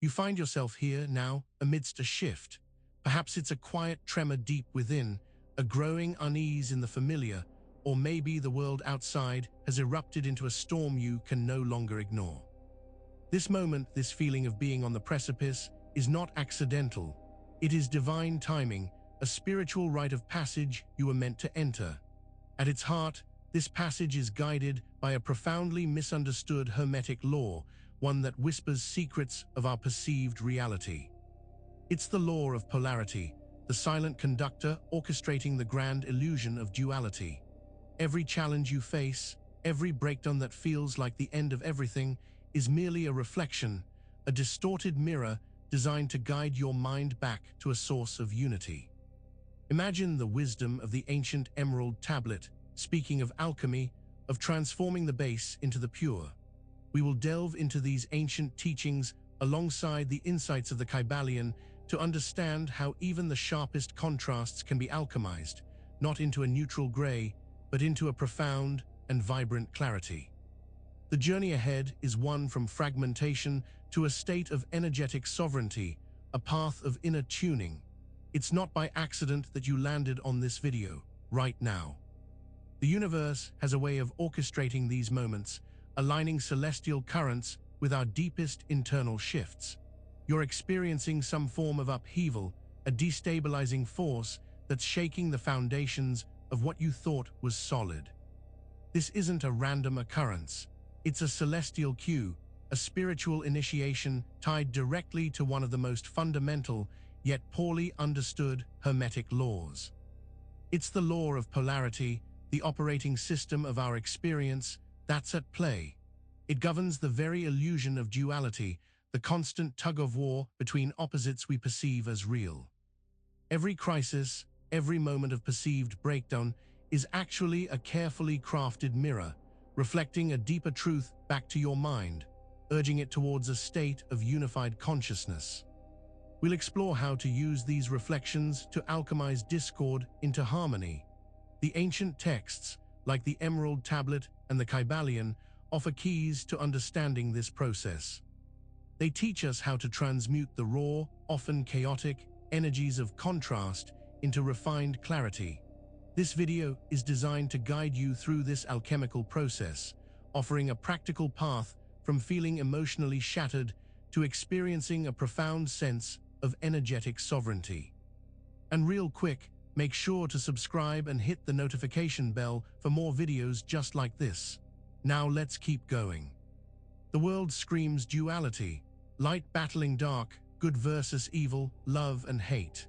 You find yourself here now amidst a shift. Perhaps it's a quiet tremor deep within, a growing unease in the familiar, or maybe the world outside has erupted into a storm you can no longer ignore. This moment, this feeling of being on the precipice, is not accidental. It is divine timing, a spiritual rite of passage you were meant to enter. At its heart, this passage is guided by a profoundly misunderstood hermetic law, one that whispers secrets of our perceived reality. It's the law of polarity, the silent conductor orchestrating the grand illusion of duality. Every challenge you face, every breakdown that feels like the end of everything, is merely a reflection, a distorted mirror designed to guide your mind back to a source of unity. Imagine the wisdom of the ancient emerald tablet, speaking of alchemy, of transforming the base into the pure. We will delve into these ancient teachings alongside the insights of the Kybalion to understand how even the sharpest contrasts can be alchemized, not into a neutral gray, but into a profound and vibrant clarity. The journey ahead is one from fragmentation to a state of energetic sovereignty, a path of inner tuning. It's not by accident that you landed on this video, right now. The universe has a way of orchestrating these moments, aligning celestial currents with our deepest internal shifts. You're experiencing some form of upheaval, a destabilizing force that's shaking the foundations of what you thought was solid. This isn't a random occurrence. It's a celestial cue, a spiritual initiation tied directly to one of the most fundamental, yet poorly understood hermetic laws. It's the law of polarity, the operating system of our experience, that's at play. It governs the very illusion of duality, the constant tug-of-war between opposites we perceive as real. Every crisis, every moment of perceived breakdown is actually a carefully crafted mirror, reflecting a deeper truth back to your mind, urging it towards a state of unified consciousness. We'll explore how to use these reflections to alchemize discord into harmony. The ancient texts, like the Emerald Tablet and the Kybalion, offer keys to understanding this process. They teach us how to transmute the raw, often chaotic, energies of contrast into refined clarity. This video is designed to guide you through this alchemical process, offering a practical path from feeling emotionally shattered to experiencing a profound sense of energetic sovereignty. And real quick, make sure to subscribe and hit the notification bell for more videos just like this. Now let's keep going. The world screams duality, light battling dark, good versus evil, love and hate.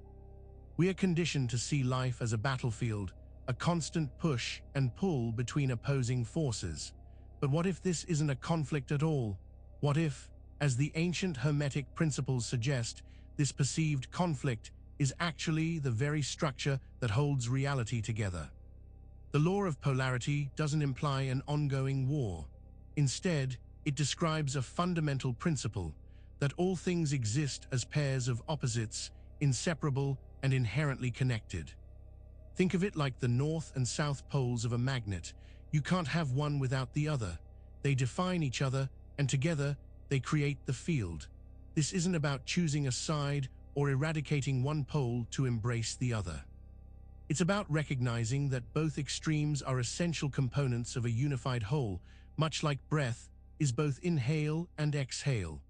We are conditioned to see life as a battlefield, a constant push and pull between opposing forces. But what if this isn't a conflict at all? What if, as the ancient hermetic principles suggest, this perceived conflict is actually the very structure that holds reality together? The law of polarity doesn't imply an ongoing war. Instead, it describes a fundamental principle that all things exist as pairs of opposites, inseparable and inherently connected. Think of it like the north and south poles of a magnet. You can't have one without the other. They define each other, and together they create the field. This isn't about choosing a side or eradicating one pole to embrace the other. It's about recognizing that both extremes are essential components of a unified whole, much like breath is both inhale and exhale.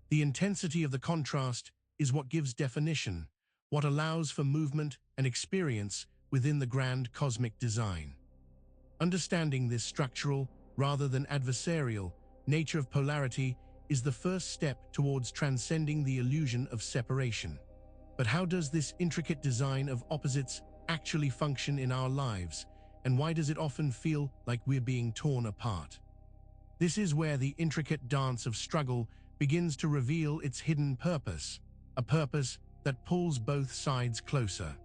The intensity of the contrast is what gives definition, what allows for movement and experience within the grand cosmic design. Understanding this structural, rather than adversarial, nature of polarity is the first step towards transcending the illusion of separation. But how does this intricate design of opposites actually function in our lives, and why does it often feel like we're being torn apart? This is where the intricate dance of struggle begins to reveal its hidden purpose, a purpose that pulls both sides closer.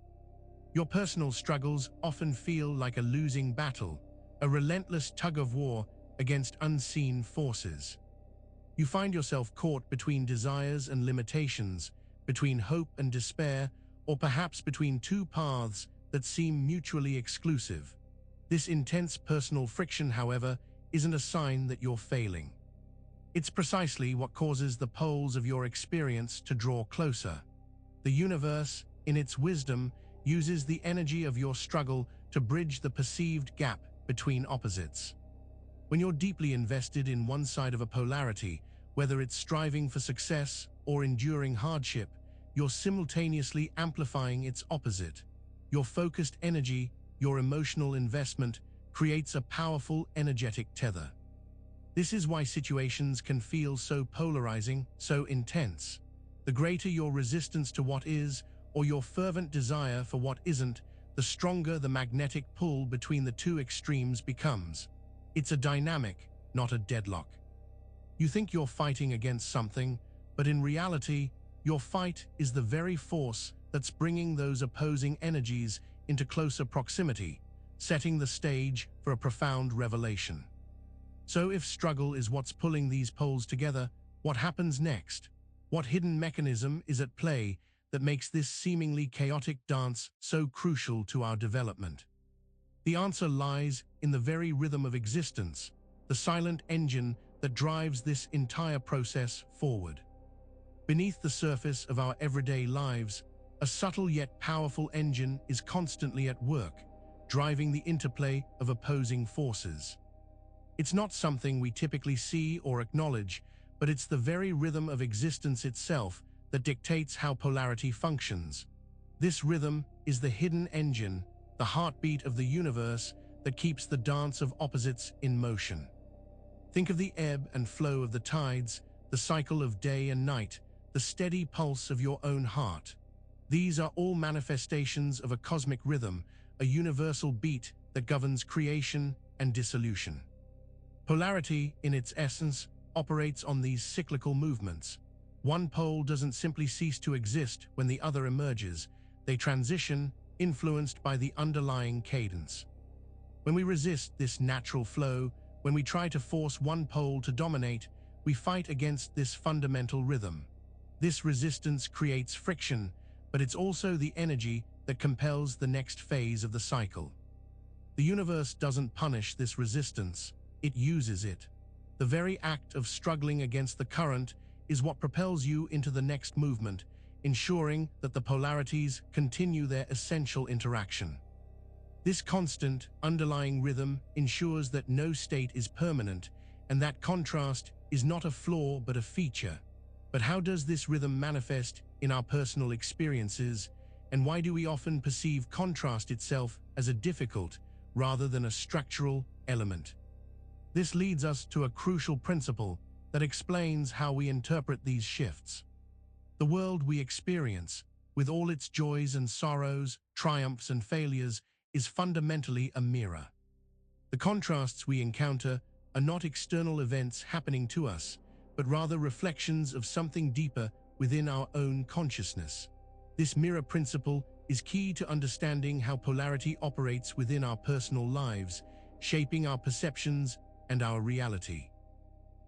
Your personal struggles often feel like a losing battle, a relentless tug-of-war against unseen forces. You find yourself caught between desires and limitations, between hope and despair, or perhaps between two paths that seem mutually exclusive. This intense personal friction, however, isn't a sign that you're failing. It's precisely what causes the poles of your experience to draw closer. The universe, in its wisdom, uses the energy of your struggle to bridge the perceived gap between opposites. When you're deeply invested in one side of a polarity, whether it's striving for success or enduring hardship, you're simultaneously amplifying its opposite. Your focused energy, your emotional investment, creates a powerful energetic tether. This is why situations can feel so polarizing, so intense. The greater your resistance to what is, or your fervent desire for what isn't, the stronger the magnetic pull between the two extremes becomes. It's a dynamic, not a deadlock. You think you're fighting against something, but in reality, your fight is the very force that's bringing those opposing energies into closer proximity, setting the stage for a profound revelation. So if struggle is what's pulling these poles together, what happens next? What hidden mechanism is at play that makes this seemingly chaotic dance so crucial to our development? The answer lies in the very rhythm of existence, the silent engine that drives this entire process forward. Beneath the surface of our everyday lives, a subtle yet powerful engine is constantly at work, driving the interplay of opposing forces. It's not something we typically see or acknowledge, but it's the very rhythm of existence itself that dictates how polarity functions. This rhythm is the hidden engine, the heartbeat of the universe that keeps the dance of opposites in motion. Think of the ebb and flow of the tides, the cycle of day and night, the steady pulse of your own heart. These are all manifestations of a cosmic rhythm, a universal beat that governs creation and dissolution. Polarity, in its essence, operates on these cyclical movements. One pole doesn't simply cease to exist when the other emerges. They transition, influenced by the underlying cadence. When we resist this natural flow, when we try to force one pole to dominate, we fight against this fundamental rhythm. This resistance creates friction, but it's also the energy that compels the next phase of the cycle. The universe doesn't punish this resistance, it uses it. The very act of struggling against the current is what propels you into the next movement, ensuring that the polarities continue their essential interaction. This constant, underlying rhythm ensures that no state is permanent, and that contrast is not a flaw but a feature. But how does this rhythm manifest in our personal experiences, and why do we often perceive contrast itself as a difficult, rather than a structural, element? This leads us to a crucial principle that explains how we interpret these shifts. The world we experience, with all its joys and sorrows, triumphs and failures, is fundamentally a mirror. The contrasts we encounter are not external events happening to us, but rather reflections of something deeper within our own consciousness. This mirror principle is key to understanding how polarity operates within our personal lives, shaping our perceptions and our reality.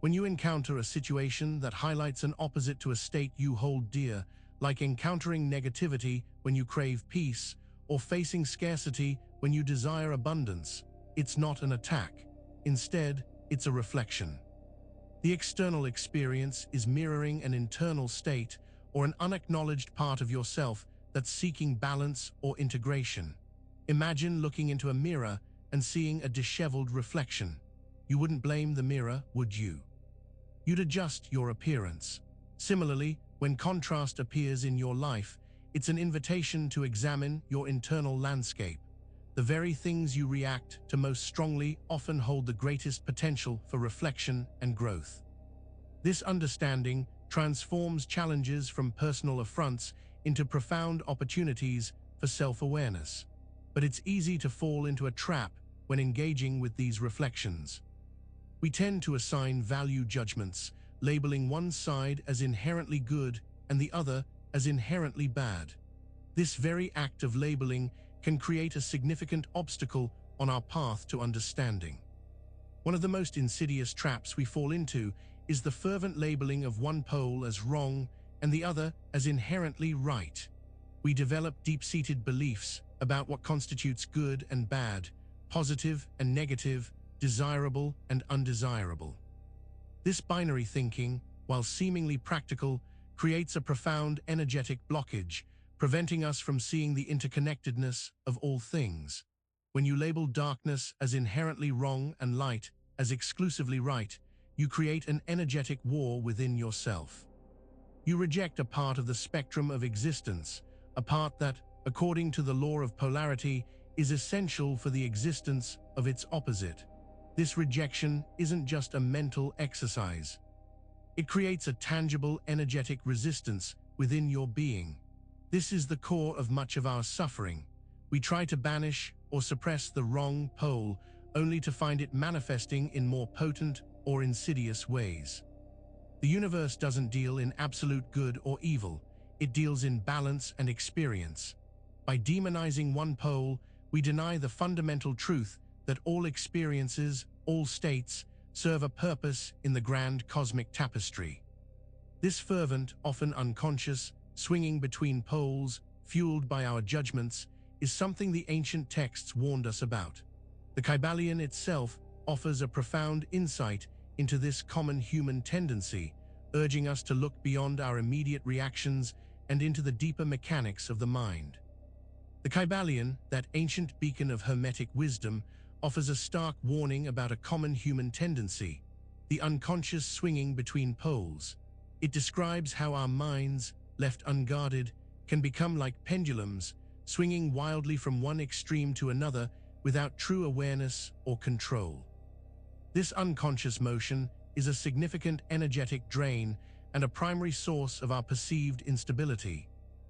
When you encounter a situation that highlights an opposite to a state you hold dear, like encountering negativity when you crave peace, or facing scarcity when you desire abundance, it's not an attack. Instead, it's a reflection. The external experience is mirroring an internal state or an unacknowledged part of yourself that's seeking balance or integration. Imagine looking into a mirror and seeing a disheveled reflection. You wouldn't blame the mirror, would you? You'd adjust your appearance. Similarly, when contrast appears in your life, it's an invitation to examine your internal landscape. The very things you react to most strongly often hold the greatest potential for reflection and growth. This understanding transforms challenges from personal affronts into profound opportunities for self-awareness. But it's easy to fall into a trap when engaging with these reflections. We tend to assign value judgments, labeling one side as inherently good and the other as inherently bad. This very act of labeling can create a significant obstacle on our path to understanding. One of the most insidious traps we fall into is the fervent labeling of one pole as wrong and the other as inherently right. We develop deep-seated beliefs about what constitutes good and bad, positive and negative, desirable and undesirable. This binary thinking, while seemingly practical, creates a profound energetic blockage, preventing us from seeing the interconnectedness of all things. When you label darkness as inherently wrong and light as exclusively right, you create an energetic war within yourself. You reject a part of the spectrum of existence, a part that, according to the law of polarity, is essential for the existence of its opposite. This rejection isn't just a mental exercise. It creates a tangible energetic resistance within your being. This is the core of much of our suffering. We try to banish or suppress the wrong pole, only to find it manifesting in more potent or insidious ways. The universe doesn't deal in absolute good or evil, it deals in balance and experience. By demonizing one pole, we deny the fundamental truth that all experiences, all states, serve a purpose in the grand cosmic tapestry. This fervent, often unconscious, swinging between poles, fueled by our judgments, is something the ancient texts warned us about. The Kybalion itself offers a profound insight into this common human tendency, urging us to look beyond our immediate reactions and into the deeper mechanics of the mind. The Kybalion, that ancient beacon of hermetic wisdom, offers a stark warning about a common human tendency, the unconscious swinging between poles. It describes how our minds, left unguarded, can become like pendulums, swinging wildly from one extreme to another without true awareness or control. This unconscious motion is a significant energetic drain and a primary source of our perceived instability.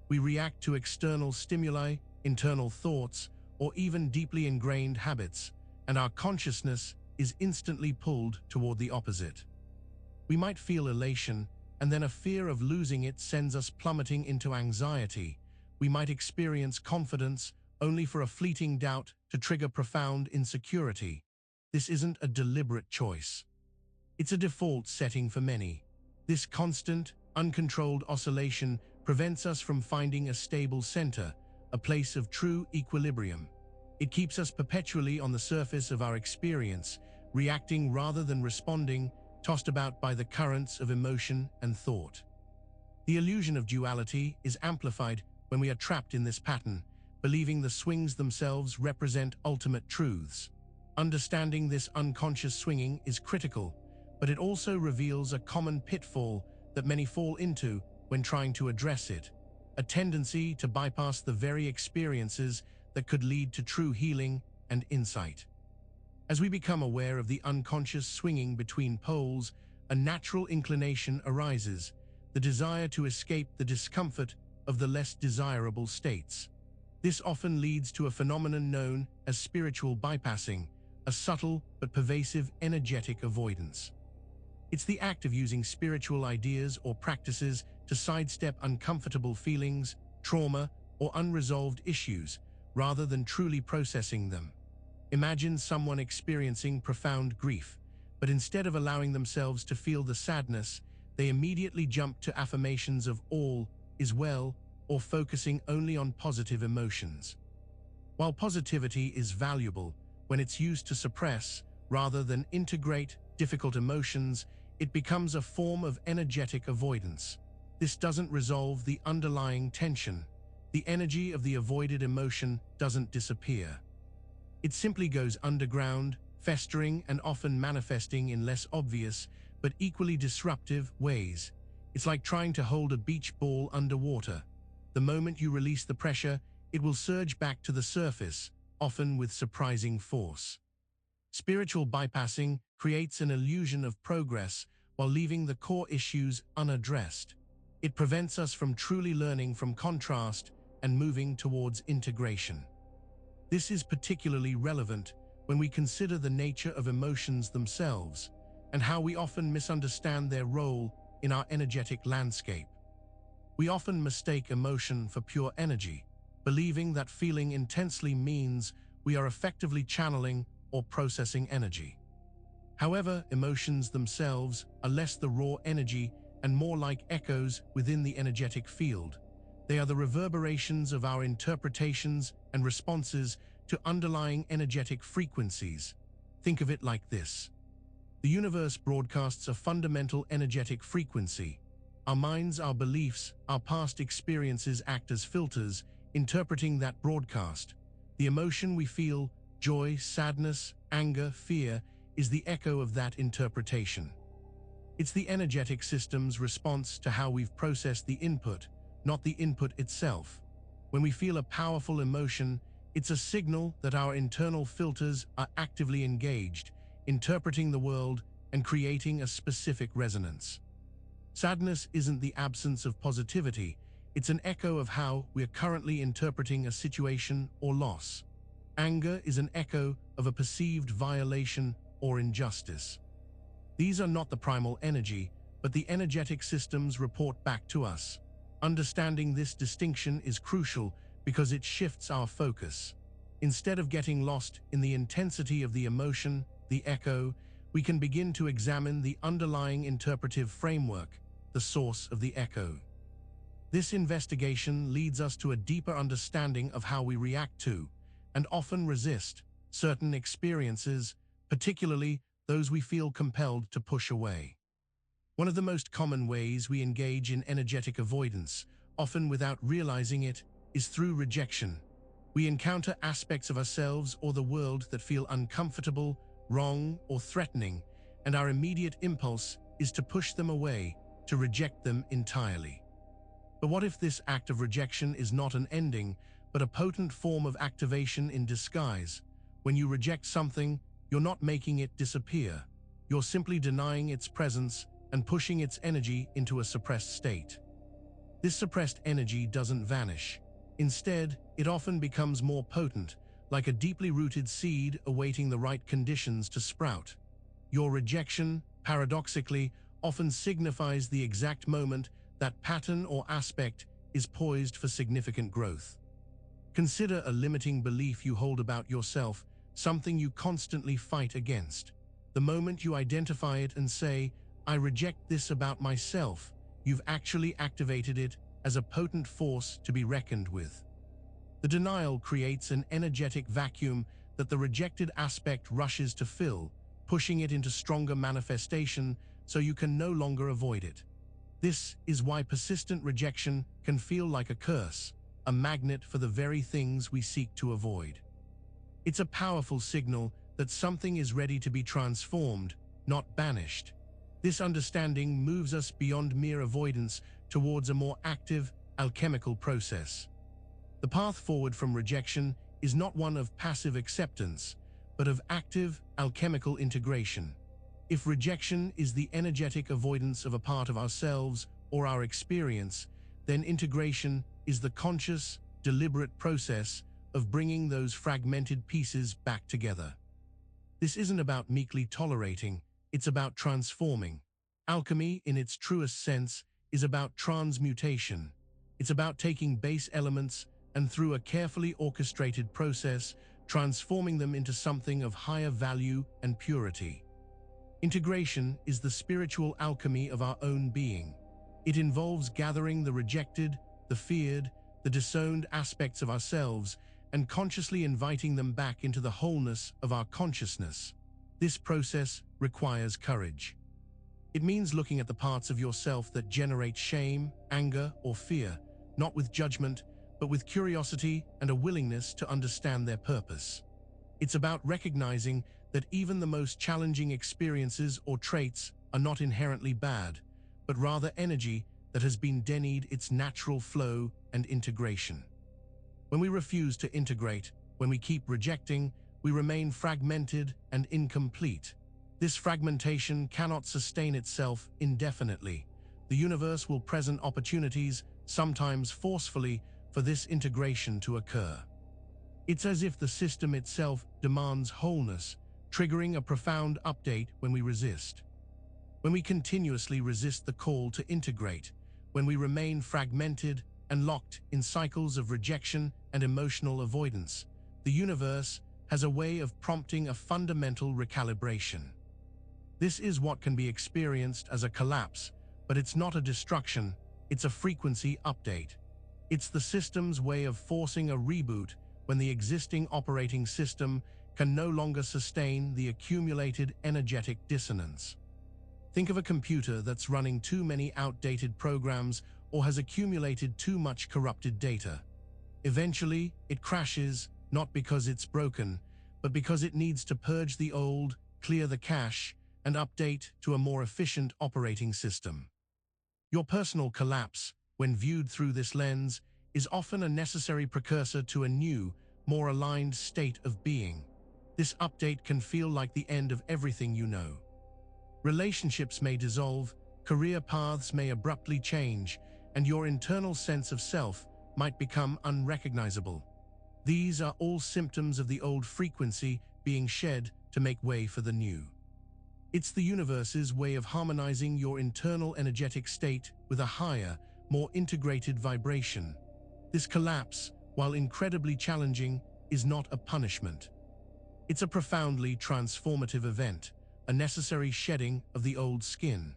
We react to external stimuli, internal thoughts, or even deeply ingrained habits, and our consciousness is instantly pulled toward the opposite. We might feel elation, and then a fear of losing it sends us plummeting into anxiety. We might experience confidence, only for a fleeting doubt to trigger profound insecurity. This isn't a deliberate choice. It's a default setting for many. This constant, uncontrolled oscillation prevents us from finding a stable center, a place of true equilibrium. It keeps us perpetually on the surface of our experience, reacting rather than responding, tossed about by the currents of emotion and thought. The illusion of duality is amplified when we are trapped in this pattern, believing the swings themselves represent ultimate truths. Understanding this unconscious swinging is critical, but it also reveals a common pitfall that many fall into when trying to address it, a tendency to bypass the very experiences that could lead to true healing and insight. As we become aware of the unconscious swinging between poles, a natural inclination arises, the desire to escape the discomfort of the less desirable states. This often leads to a phenomenon known as spiritual bypassing, a subtle but pervasive energetic avoidance. It's the act of using spiritual ideas or practices to sidestep uncomfortable feelings, trauma, or unresolved issues, rather than truly processing them. Imagine someone experiencing profound grief, but instead of allowing themselves to feel the sadness, they immediately jump to affirmations of all is well or focusing only on positive emotions. While positivity is valuable when it's used to suppress rather than integrate difficult emotions, it becomes a form of energetic avoidance. This doesn't resolve the underlying tension. The energy of the avoided emotion doesn't disappear. It simply goes underground, festering and often manifesting in less obvious but equally disruptive ways. It's like trying to hold a beach ball underwater. The moment you release the pressure, it will surge back to the surface, often with surprising force. Spiritual bypassing creates an illusion of progress while leaving the core issues unaddressed. It prevents us from truly learning from contrast and moving towards integration. This is particularly relevant when we consider the nature of emotions themselves and how we often misunderstand their role in our energetic landscape. We often mistake emotion for pure energy, believing that feeling intensely means we are effectively channeling or processing energy. However, emotions themselves are less the raw energy and more like echoes within the energetic field. They are the reverberations of our interpretations and responses to underlying energetic frequencies. Think of it like this. The universe broadcasts a fundamental energetic frequency. Our minds, our beliefs, our past experiences act as filters, interpreting that broadcast. The emotion we feel, joy, sadness, anger, fear, is the echo of that interpretation. It's the energetic system's response to how we've processed the input, not the input itself. When we feel a powerful emotion, it's a signal that our internal filters are actively engaged, interpreting the world and creating a specific resonance. Sadness isn't the absence of positivity, it's an echo of how we're currently interpreting a situation or loss. Anger is an echo of a perceived violation or injustice. These are not the primal energy, but the energetic systems report back to us. Understanding this distinction is crucial because it shifts our focus. Instead of getting lost in the intensity of the emotion, the echo, we can begin to examine the underlying interpretive framework, the source of the echo. This investigation leads us to a deeper understanding of how we react to, and often resist, certain experiences, particularly those we feel compelled to push away. One of the most common ways we engage in energetic avoidance, often without realizing it, is through rejection. We encounter aspects of ourselves or the world that feel uncomfortable, wrong, or threatening, and our immediate impulse is to push them away, to reject them entirely. But what if this act of rejection is not an ending, but a potent form of activation in disguise? When you reject something, you're not making it disappear. You're simply denying its presence and pushing its energy into a suppressed state. This suppressed energy doesn't vanish. Instead, it often becomes more potent, like a deeply rooted seed awaiting the right conditions to sprout. Your rejection, paradoxically, often signifies the exact moment that pattern or aspect is poised for significant growth. Consider a limiting belief you hold about yourself, something you constantly fight against. The moment you identify it and say, "I reject this about myself," you've actually activated it as a potent force to be reckoned with. The denial creates an energetic vacuum that the rejected aspect rushes to fill, pushing it into stronger manifestation so you can no longer avoid it. This is why persistent rejection can feel like a curse, a magnet for the very things we seek to avoid. It's a powerful signal that something is ready to be transformed, not banished. This understanding moves us beyond mere avoidance towards a more active, alchemical process. The path forward from rejection is not one of passive acceptance, but of active, alchemical integration. If rejection is the energetic avoidance of a part of ourselves or our experience, then integration is the conscious, deliberate process of bringing those fragmented pieces back together. This isn't about meekly tolerating, it's about transforming. Alchemy, in its truest sense, is about transmutation. It's about taking base elements and, through a carefully orchestrated process, transforming them into something of higher value and purity. Integration is the spiritual alchemy of our own being. It involves gathering the rejected, the feared, the disowned aspects of ourselves and consciously inviting them back into the wholeness of our consciousness. This process requires courage. It means looking at the parts of yourself that generate shame, anger, or fear, not with judgment, but with curiosity and a willingness to understand their purpose. It's about recognizing that even the most challenging experiences or traits are not inherently bad, but rather energy that has been denied its natural flow and integration. When we refuse to integrate, when we keep rejecting, we remain fragmented and incomplete. This fragmentation cannot sustain itself indefinitely. The universe will present opportunities, sometimes forcefully, for this integration to occur. It's as if the system itself demands wholeness, triggering a profound update when we resist. When we continuously resist the call to integrate, when we remain fragmented and locked in cycles of rejection and emotional avoidance, the universe has a way of prompting a fundamental recalibration. This is what can be experienced as a collapse, but it's not a destruction, it's a frequency update. It's the system's way of forcing a reboot when the existing operating system can no longer sustain the accumulated energetic dissonance. Think of a computer that's running too many outdated programs or has accumulated too much corrupted data. Eventually, it crashes, not because it's broken, but because it needs to purge the old, clear the cache, and update to a more efficient operating system. Your personal collapse, when viewed through this lens, is often a necessary precursor to a new, more aligned state of being. This update can feel like the end of everything you know. Relationships may dissolve, career paths may abruptly change, and your internal sense of self might become unrecognizable. These are all symptoms of the old frequency being shed to make way for the new. It's the universe's way of harmonizing your internal energetic state with a higher, more integrated vibration. This collapse, while incredibly challenging, is not a punishment. It's a profoundly transformative event, a necessary shedding of the old skin.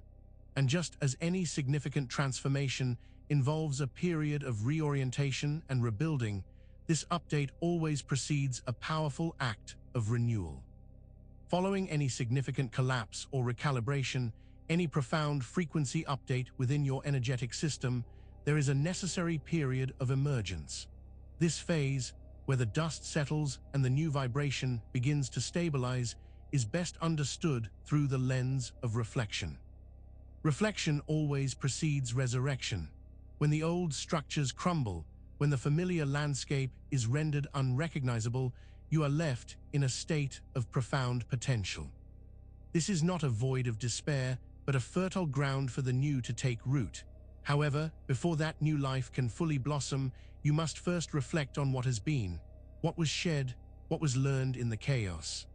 And just as any significant transformation involves a period of reorientation and rebuilding, this update always precedes a powerful act of renewal. Following any significant collapse or recalibration, any profound frequency update within your energetic system, there is a necessary period of emergence. This phase, where the dust settles and the new vibration begins to stabilize, is best understood through the lens of reflection. Reflection always precedes resurrection. When the old structures crumble, when the familiar landscape is rendered unrecognizable, you are left in a state of profound potential. This is not a void of despair, but a fertile ground for the new to take root. However, before that new life can fully blossom, you must first reflect on what has been, what was shed, what was learned in the chaos.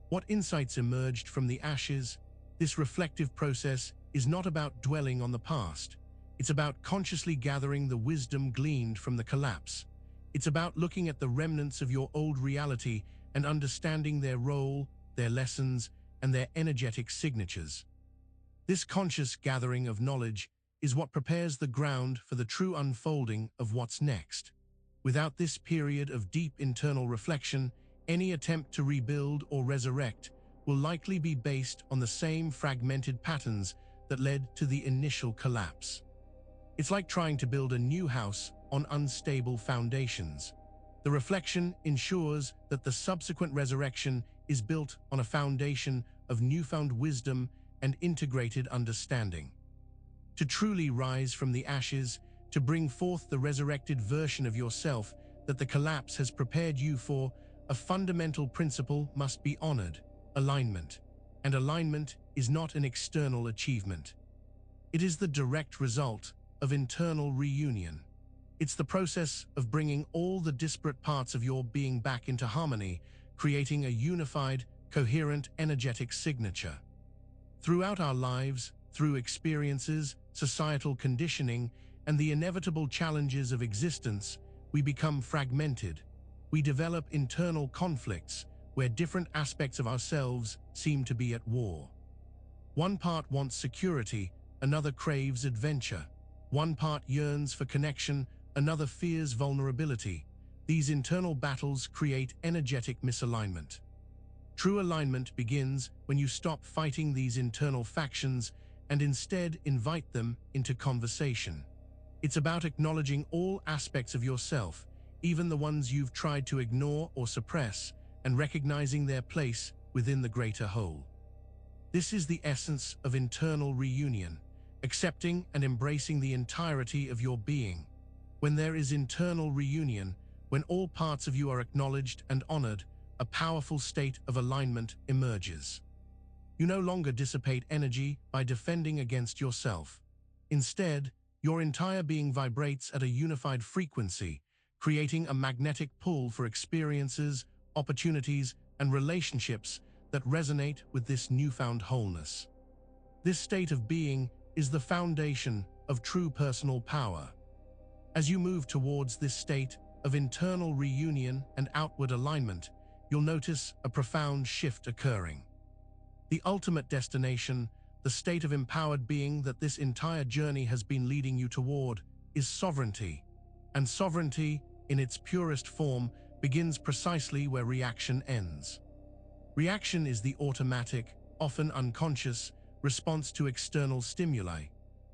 What insights emerged from the ashes? This reflective process is not about dwelling on the past. It's about consciously gathering the wisdom gleaned from the collapse. It's about looking at the remnants of your old reality and understanding their role, their lessons, and their energetic signatures. This conscious gathering of knowledge is what prepares the ground for the true unfolding of what's next. Without this period of deep internal reflection, any attempt to rebuild or resurrect will likely be based on the same fragmented patterns that led to the initial collapse. It's like trying to build a new house on unstable foundations. The reflection ensures that the subsequent resurrection is built on a foundation of newfound wisdom and integrated understanding. To truly rise from the ashes, to bring forth the resurrected version of yourself that the collapse has prepared you for, a fundamental principle must be honored: alignment. And alignment is not an external achievement. It is the direct result of internal reunion. It's the process of bringing all the disparate parts of your being back into harmony, creating a unified, coherent, energetic signature. Throughout our lives, through experiences, societal conditioning, and the inevitable challenges of existence, we become fragmented. We develop internal conflicts where different aspects of ourselves seem to be at war. One part wants security, another craves adventure. One part yearns for connection, another fears vulnerability. These internal battles create energetic misalignment. True alignment begins when you stop fighting these internal factions and instead invite them into conversation. It's about acknowledging all aspects of yourself, even the ones you've tried to ignore or suppress, and recognizing their place within the greater whole. This is the essence of internal reunion, accepting and embracing the entirety of your being. When there is internal reunion, when all parts of you are acknowledged and honored, a powerful state of alignment emerges. You no longer dissipate energy by defending against yourself. Instead, your entire being vibrates at a unified frequency, creating a magnetic pull for experiences, opportunities, and relationships that resonate with this newfound wholeness. This state of being is the foundation of true personal power. As you move towards this state of internal reunion and outward alignment, you'll notice a profound shift occurring. The ultimate destination, the state of empowered being that this entire journey has been leading you toward, is sovereignty. And sovereignty, in its purest form, begins precisely where reaction ends. Reaction is the automatic, often unconscious, response to external stimuli.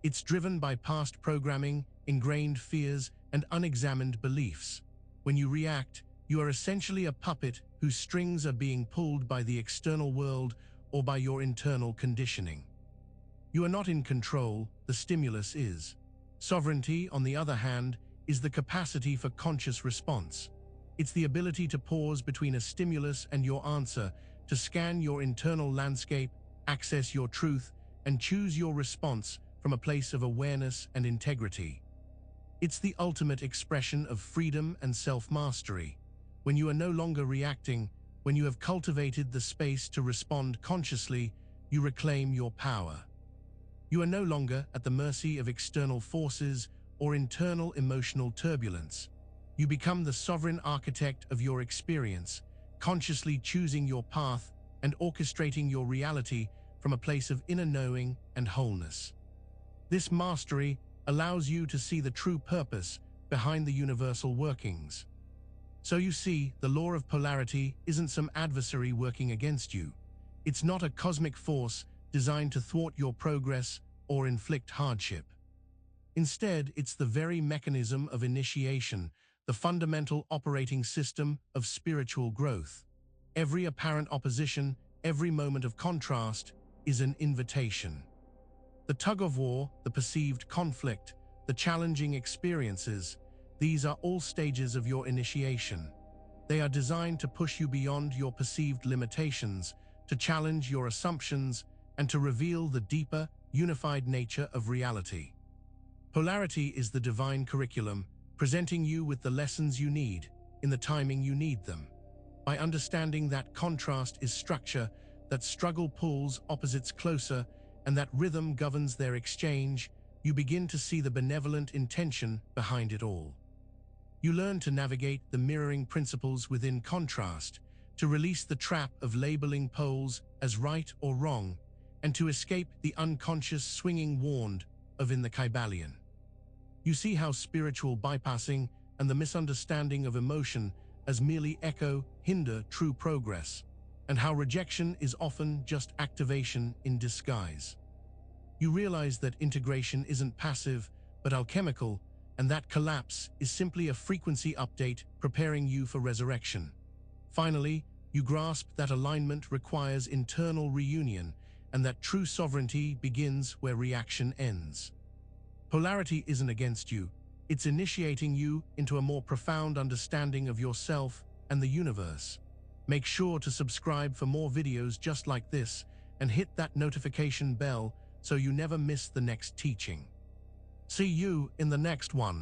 It's driven by past programming, ingrained fears, and unexamined beliefs. When you react, you are essentially a puppet whose strings are being pulled by the external world or by your internal conditioning. You are not in control, the stimulus is. Sovereignty, on the other hand, is the capacity for conscious response. It's the ability to pause between a stimulus and your answer, to scan your internal landscape, access your truth, and choose your response from a place of awareness and integrity. It's the ultimate expression of freedom and self-mastery. When you are no longer reacting, when you have cultivated the space to respond consciously, you reclaim your power. You are no longer at the mercy of external forces or internal emotional turbulence. You become the sovereign architect of your experience, consciously choosing your path and orchestrating your reality from a place of inner knowing and wholeness. This mastery allows you to see the true purpose behind the universal workings. So you see, the law of polarity isn't some adversary working against you. It's not a cosmic force designed to thwart your progress or inflict hardship. Instead, it's the very mechanism of initiation, the fundamental operating system of spiritual growth. Every apparent opposition, every moment of contrast, is an invitation. The tug-of-war, the perceived conflict, the challenging experiences, these are all stages of your initiation. They are designed to push you beyond your perceived limitations, to challenge your assumptions, and to reveal the deeper, unified nature of reality. Polarity is the divine curriculum, presenting you with the lessons you need, in the timing you need them. By understanding that contrast is structure, that struggle pulls opposites closer, and that rhythm governs their exchange, you begin to see the benevolent intention behind it all. You learn to navigate the mirroring principles within contrast, to release the trap of labeling poles as right or wrong, and to escape the unconscious swinging wand of in the Kybalion. You see how spiritual bypassing and the misunderstanding of emotion as merely echo hinder true progress, and how rejection is often just activation in disguise. You realize that integration isn't passive, but alchemical, and that collapse is simply a frequency update preparing you for resurrection. Finally, you grasp that alignment requires internal reunion, and that true sovereignty begins where reaction ends. Polarity isn't against you, it's initiating you into a more profound understanding of yourself and the universe. Make sure to subscribe for more videos just like this and hit that notification bell so you never miss the next teaching. See you in the next one.